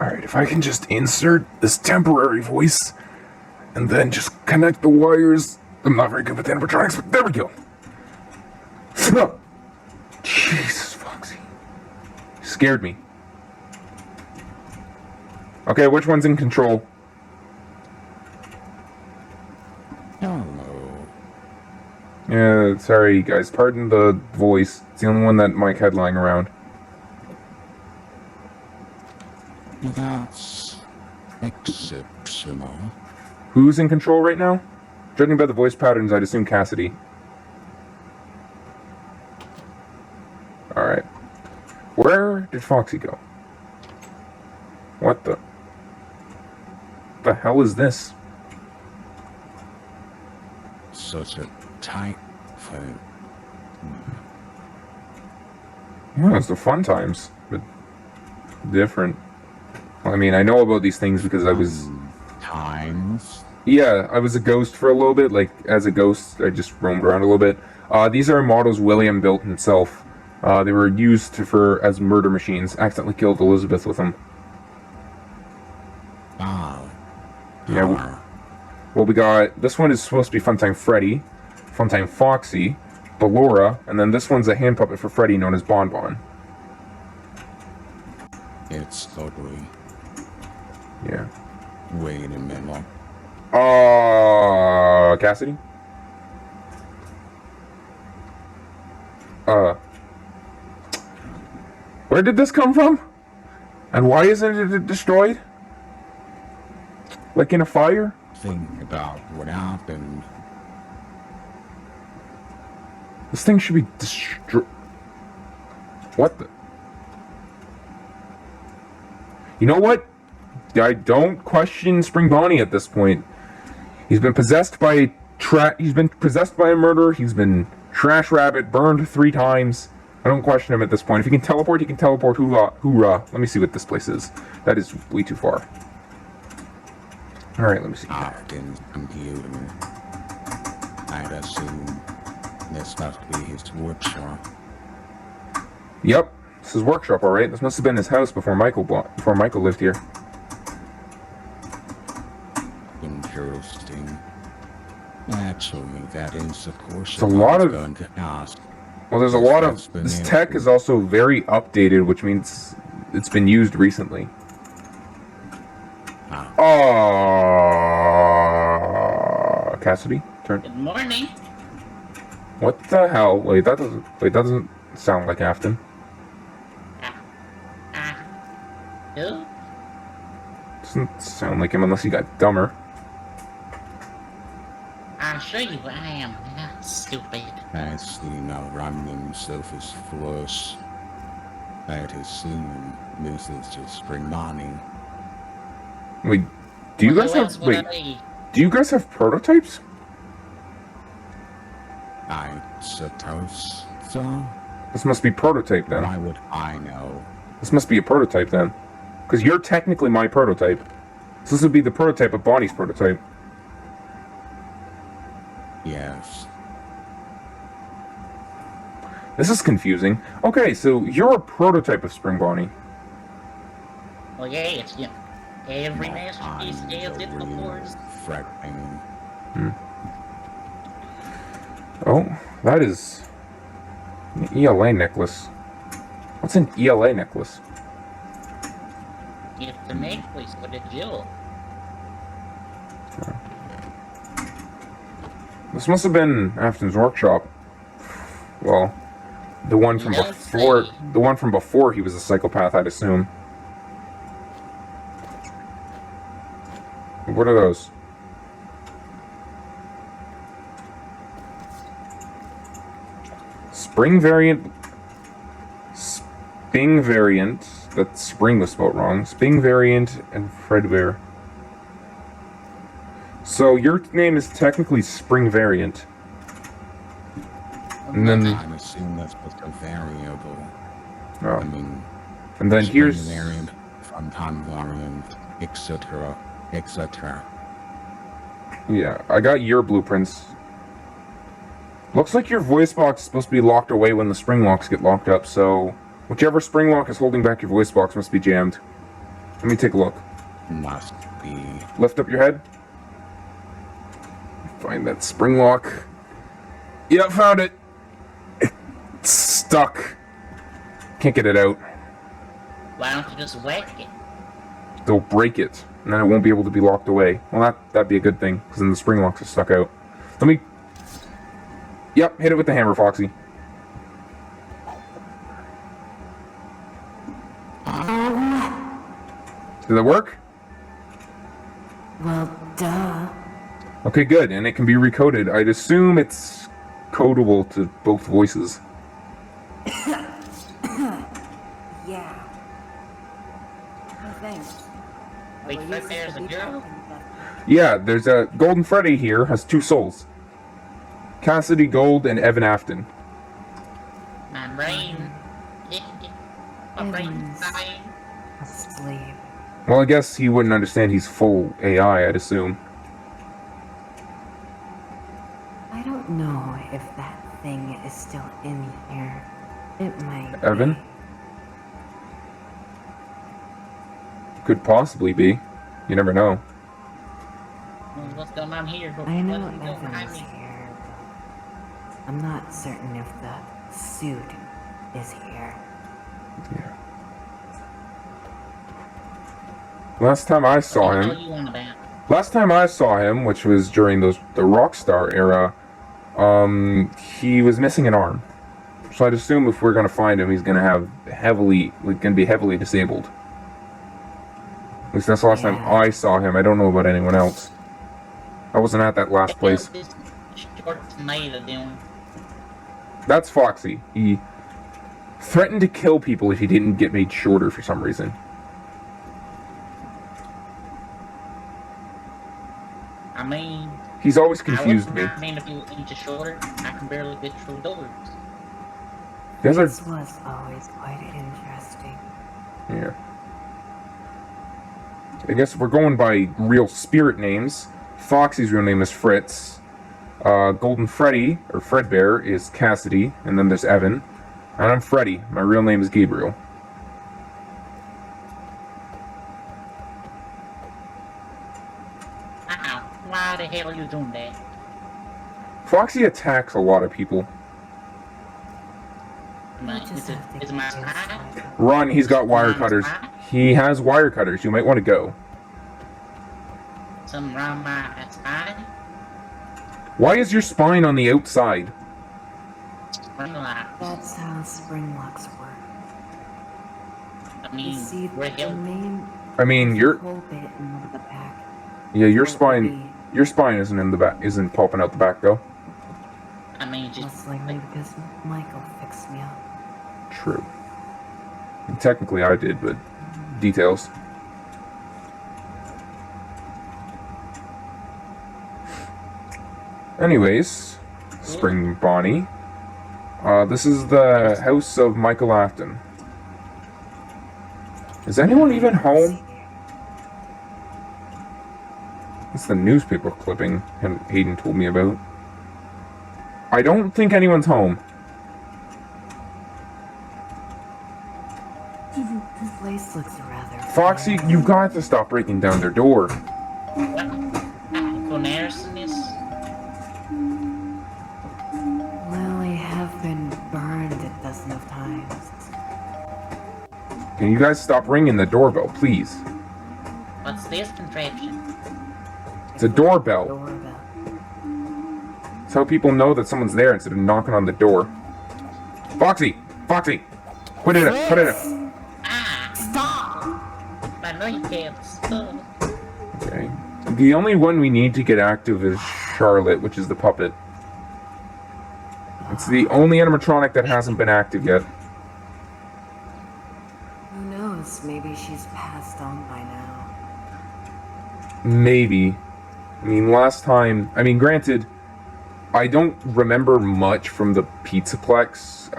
Alright, if I can just insert this temporary voice and then just connect the wires. I'm not very good with animatronics, but there we go. No. Jesus, Foxy. Scared me. Okay, which one's in control? Hello. Yeah, sorry guys, pardon the voice. It's the only one that Mike had lying around. That's exceptional. Who's in control right now? Judging by the voice patterns, I'd assume Cassidy. Alright. Where did Foxy go? What the hell is this? Such a tight fit. Yeah, it's the fun times, but different. Well, I mean, I know about these things because I was... Times? Yeah, I was a ghost for a little bit. Like, as a ghost, I just roamed around a little bit. These are models William built himself. They were used as murder machines. Accidentally killed Elizabeth with them. Wow. Yeah, well, we got... This one is supposed to be Funtime Freddy, Funtime Foxy, Ballora, and then this one's a hand puppet for Freddy known as Bonbon. It's ugly. Yeah. Wait a minute. Cassidy? Where did this come from? And why isn't it destroyed? Like in a fire? Think about what happened. This thing should be destroyed. What the? You know what? I don't question Springbonnie at this point. He's been possessed by he's been possessed by a murderer. He's been trash rabbit burned 3 times. I don't question him at this point. If he can teleport, he can teleport. Hoorah. Let me see what this place is. That is way too far. Alright, let me see. Often computer. I'd assume this must be his workshop. Yep. This is workshop, alright. This must have been his house before Michael lived here. Interesting. Actually, that is, of course, it's a lot of... going to ask. Well, there's a lot of... This tech is also very updated, which means it's been used recently. Cassidy, turn. Good morning. What the hell? Wait, that doesn't sound like Afton. Who? Doesn't sound like him unless he got dumber. I'll show you what I am. Stupid. I see now running surface flush. I'd assume this is just Springbonnie. Wait, do you guys have... Wait, do you guys have prototypes? I suppose so. This must be prototype then. Why would I know? This must be a prototype then. Because you're technically my prototype. So this would be the prototype of Bonnie's prototype. Yes. This is confusing. Okay, so you're a prototype of Springbonnie. Well, yeah, it's, you know, every masterpiece has its flaws. Fredbear. Oh, that is an ELA necklace. What's an ELA necklace? It's a necklace with a jewel. This must have been Afton's workshop. Well, the one from before. The one from before he was a psychopath, I'd assume. What are those? Spring variant. Sping variant. That spring was spelled wrong. Sping variant and Fredbear. So your name is technically Spring variant. And then I'm assuming that's just a variable. Oh. I mean, And then spring here's... variant, funtime variant, etc., etc. Yeah, I got your blueprints. Looks like your voice box is supposed to be locked away when the spring locks get locked up, so... Whichever spring lock is holding back your voice box must be jammed. Let me take a look. Must be. Lift up your head. Find that spring lock. Yep, found it. It's stuck. Can't get it out. Why don't you just whack it? They'll break it, and then it won't be able to be locked away. Well, that'd be a good thing, because then the spring locks are stuck out. Let me... Yep, hit it with the hammer, Foxy. Did that work? Well, duh. Okay, good, and it can be recoded. I'd assume it's codable to both voices. Yeah. No thanks. Wait, Fredbear's a girl? Yeah, there's a Golden Freddy here, has 2 souls. Cassidy Gold and Evan Afton. My brain. My brain's dying. Asleep. Well, I guess he wouldn't understand he's full AI, I'd assume. I don't know if that thing is still in here. It might Evan? be. Could possibly be. You never know. What's going on here? I know What's going Evan behind is me? here, but I'm not certain if the suit is here. Yeah. Last time I saw What the him... hell you on about? Last time I saw him, which was during the Rockstar era, he was missing an arm. So I'd assume if we're gonna find him, he's gonna have gonna be heavily disabled. At least that's the last time I saw him. I don't know about anyone else. I wasn't at that last place. What the hell is this short tomato doing? That's Foxy. He threatened to kill people if he didn't get made shorter for some reason. I mean, He's always confused me. I mean, if you inch shorter, I can barely get through doors. These are... This was always quite interesting. Yeah. I guess we're going by real spirit names. Foxy's real name is Fritz. Golden Freddy, or Fredbear, is Cassidy. And then there's Evan. And I'm Freddy. My real name is Gabriel. Ow, why the hell are you doing that? Foxy attacks a lot of people. Is my spine? Run, he's got wire cutters. He has wire cutters. You might want to go. Something wrong with my spine? Why is your spine on the outside? Spring locks. That's how spring locks work. I You mean, see, we're the here. main I mean, your whole bit in the back. yeah, your spine isn't in the back, isn't popping out the back though. I mean, just Most likely because Michael fixed me up. True. And technically, I did, but details. Anyways, Springbonnie. This is the house of Michael Afton. Is anyone even home? It's the newspaper clipping Hayden told me about. I don't think anyone's home. This place looks rather. Foxy, you've got to stop breaking down their door. Conarsoness. Well, I have been burned a dozen of times. Can you guys stop ringing the doorbell, please? What's this contraption? It's a doorbell. Doorbell. It's how people know that someone's there instead of knocking on the door. Foxy! Foxy! Put it in! Put it in! Ah! Stop! My kneecaps. Okay. The only one we need to get active is Charlotte, which is the puppet. It's the only animatronic that hasn't been active yet. Who knows? Maybe she's passed on by now. Maybe. I mean, last time... I mean, granted, I don't remember much from the Pizzaplex,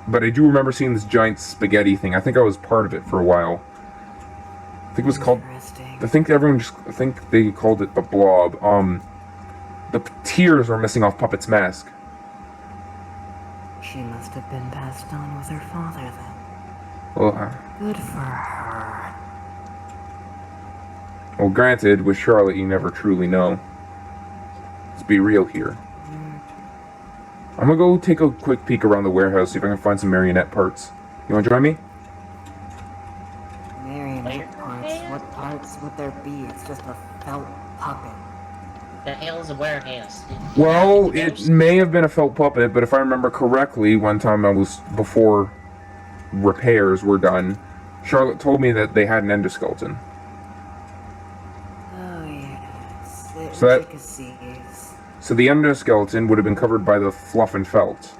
but I do remember seeing this giant spaghetti thing. I think I was part of it for a while. I think it was called... Interesting. I think they called it the Blob. The tears were missing off Puppet's mask. She must have been passed on with her father then. Well, Good for her. Well, granted, with Charlotte, you never truly know. Let's be real here. I'm gonna go take a quick peek around the warehouse, see if I can find some marionette parts. You wanna join me? Marionette parts? What parts would there be? It's just a felt puppet. The hell's a warehouse? Well, it may have been a felt puppet, but if I remember correctly, one time before repairs were done, Charlotte told me that they had an endoskeleton. Oh, yes. So the endoskeleton would have been covered by the fluff and felt.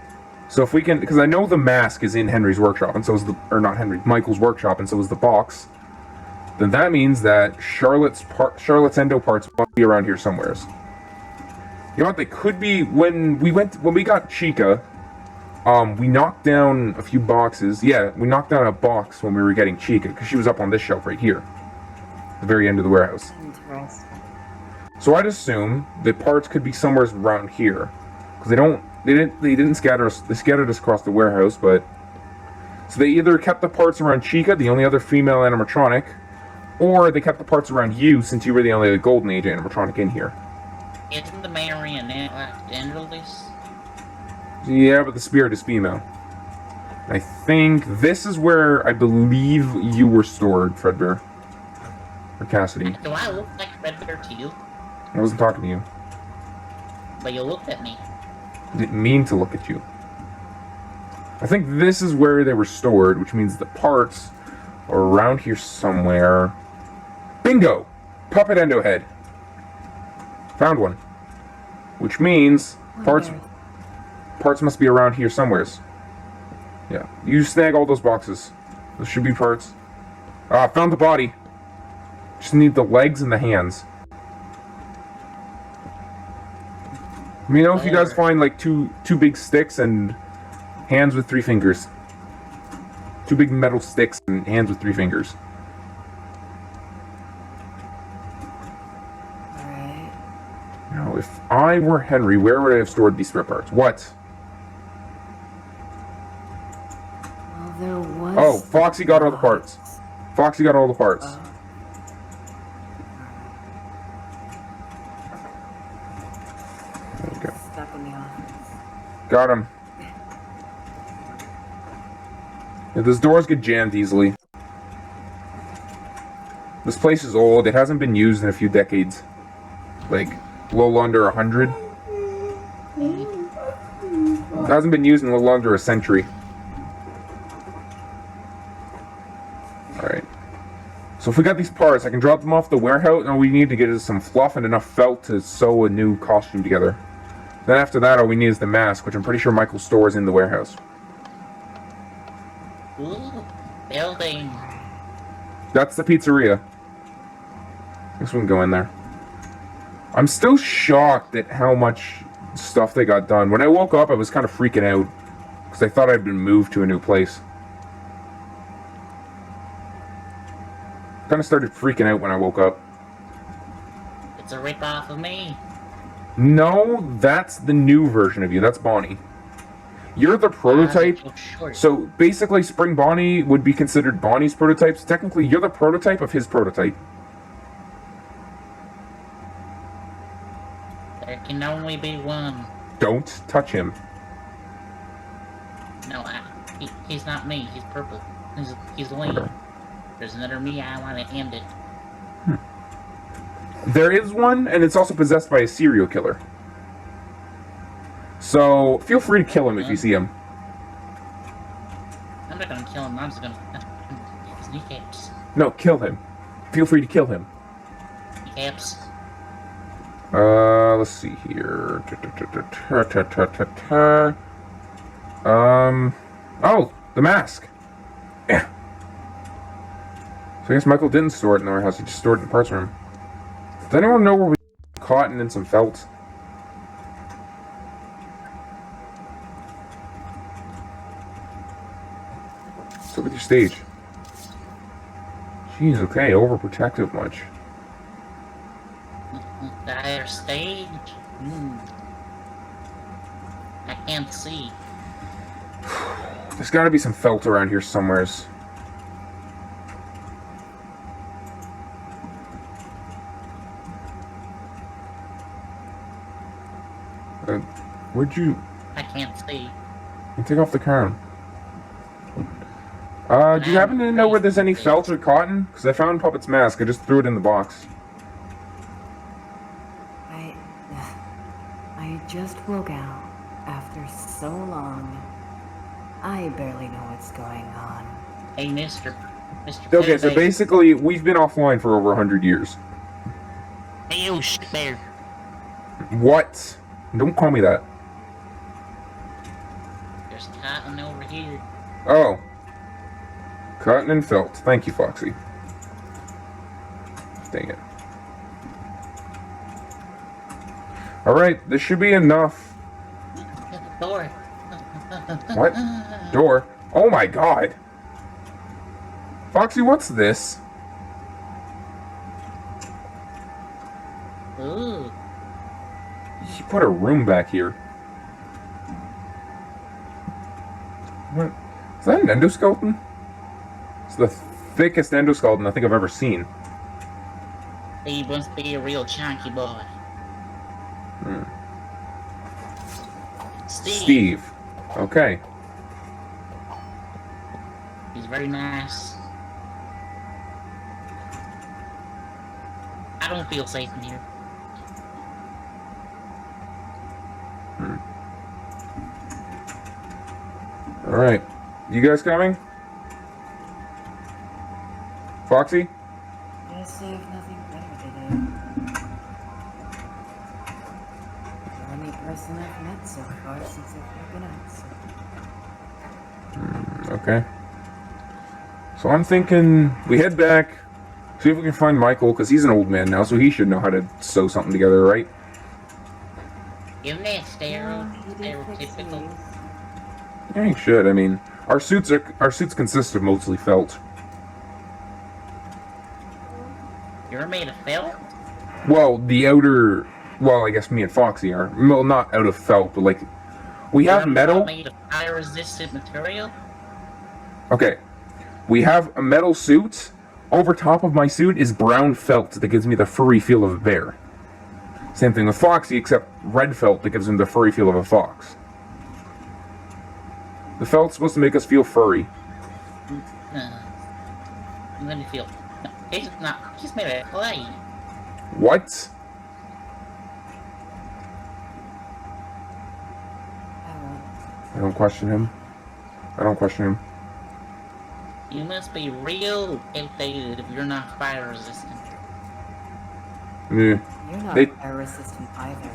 So if we can, because I know the mask is in Henry's workshop, and so is Michael's workshop, and so is the box. Then that means that Charlotte's endo parts must be around here somewheres. You know what? They could be when we got Chica. We knocked down a few boxes. Yeah, we knocked down a box when we were getting Chica because she was up on this shelf right here, at the very end of the warehouse. Interesting. So I'd assume the parts could be somewhere around here, because they didn't scatter us. They scattered us across the warehouse, but so they either kept the parts around Chica, the only other female animatronic, or they kept the parts around you since you were the only Golden Age animatronic in here. Isn't the marionette genderless? Yeah, but the spirit is female. I think this is where I believe you were stored, Fredbear. Or Cassidy. Do I look like Fredbear to you? I wasn't talking to you. But you looked at me. I didn't mean to look at you. I think this is where they were stored, which means the parts are around here somewhere. Bingo! Puppet endo head. Found one. Which means parts must be around here somewheres. Yeah. You snag all those boxes. Those should be parts. Ah, found the body. Just need the legs and the hands. Let me know if you guys find like two big sticks and hands with 3 fingers. 2 big metal sticks and hands with 3 fingers. Alright. Now, if I were Henry, where would I have stored these spare parts? What? Well, there was... Oh, Foxy got all the parts. Foxy got all the parts. There we go. Stuck in the office. Got him. Yeah, those doors get jammed easily. This place is old. It hasn't been used in a few decades. Like, a little under 100. It hasn't been used in a little under a century. Alright. So if we got these parts, I can drop them off the warehouse, and all we need to get is some fluff and enough felt to sew a new costume together. Then after that, all we need is the mask, which I'm pretty sure Michael stores in the warehouse. Ooh, building. That's the pizzeria. Guess we can go in there. I'm still shocked at how much stuff they got done. When I woke up, I was kind of freaking out, because I thought I'd been moved to a new place. Kind of started freaking out when I woke up. It's a rip-off of me. No, that's the new version of you. That's Bonnie. You're the prototype. So basically, Springbonnie would be considered Bonnie's prototype. So technically, you're the prototype of his prototype. There can only be one. Don't touch him. No, he's not me. He's purple. He's Wayne. Okay. There's another me. I want to end it. There is one, and it's also possessed by a serial killer. So, feel free to kill him if you see him. I'm not gonna kill him. I'm just gonna his kneecaps. No, kill him. Feel free to kill him. Kneecaps. Let's see here. Oh, the mask. Yeah. So I guess Michael didn't store it in the warehouse. He just stored it in the parts room. Does anyone know where we cotton and some felt? What's up with your stage? Jeez, okay, overprotective much. Dire stage. I can't see. There's gotta be some felt around here somewheres. Where'd you... I can't see. Take off the crown. Do you happen to know where there's any felt or cotton? Because I found Puppet's mask. I just threw it in the box. I just woke out after so long. I barely know what's going on. Hey, Mr. Okay, so Fredbear. basically, we've been offline for over 100 years. Hey, you bear. What? Don't call me that. There's cotton over here. Oh. Cotton and felt. Thank you, Foxy. Dang it. Alright, this should be enough. Door. What? Door? Oh my god! Foxy, what's this? Ooh. You put a room back here. What? Is that an endoskeleton? It's the thickest endoskeleton I think I've ever seen. He must be a real chunky boy. Steve. Okay. He's very nice. I don't feel safe in here. Alright. You guys coming? Foxy? Guess I have nothing better to do. The only person I've met so far since I've been out. Okay. So I'm thinking we head back, see if we can find Michael, because he's an old man now, so he should know how to sew something together, right? Isn't that He did fix stereotypical? these. Yeah, he should. I mean, our suits consist of mostly felt. You're made of felt? Well, the outer... Well, I guess me and Foxy are. Well, not out of felt, but like... We have You're metal... not made of fire-resistant material? Okay. We have a metal suit. Over top of my suit is brown felt that gives me the furry feel of a bear. Same thing with Foxy, except red felt that gives him the furry feel of a fox. The felt's supposed to make us feel furry. Let me feel. No, he's not. He's made of clay. What? I don't question him. I don't question him. You must be real outdated if you're not fire resistant. Yeah. You're not They- fire resistant either.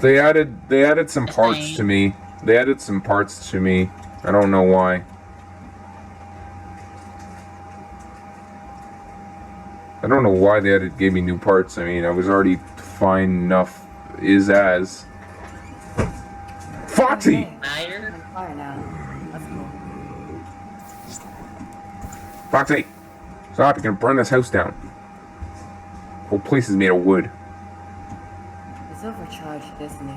They added some parts to me. They added some parts to me. I don't know why. I don't know why they gave me new parts. I mean, I was already fine enough as. Foxy! Okay, Fire? I'm on fire now. That's cool. Foxy! Stop, you're gonna burn this house down. The whole place is made of wood. He's overcharged, isn't he?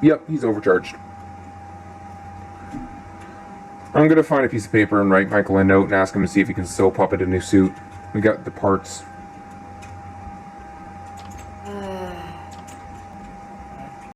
Yep, he's overcharged. I'm gonna find a piece of paper and write Michael a note and ask him to see if he can sew Puppet a new suit. We got the parts.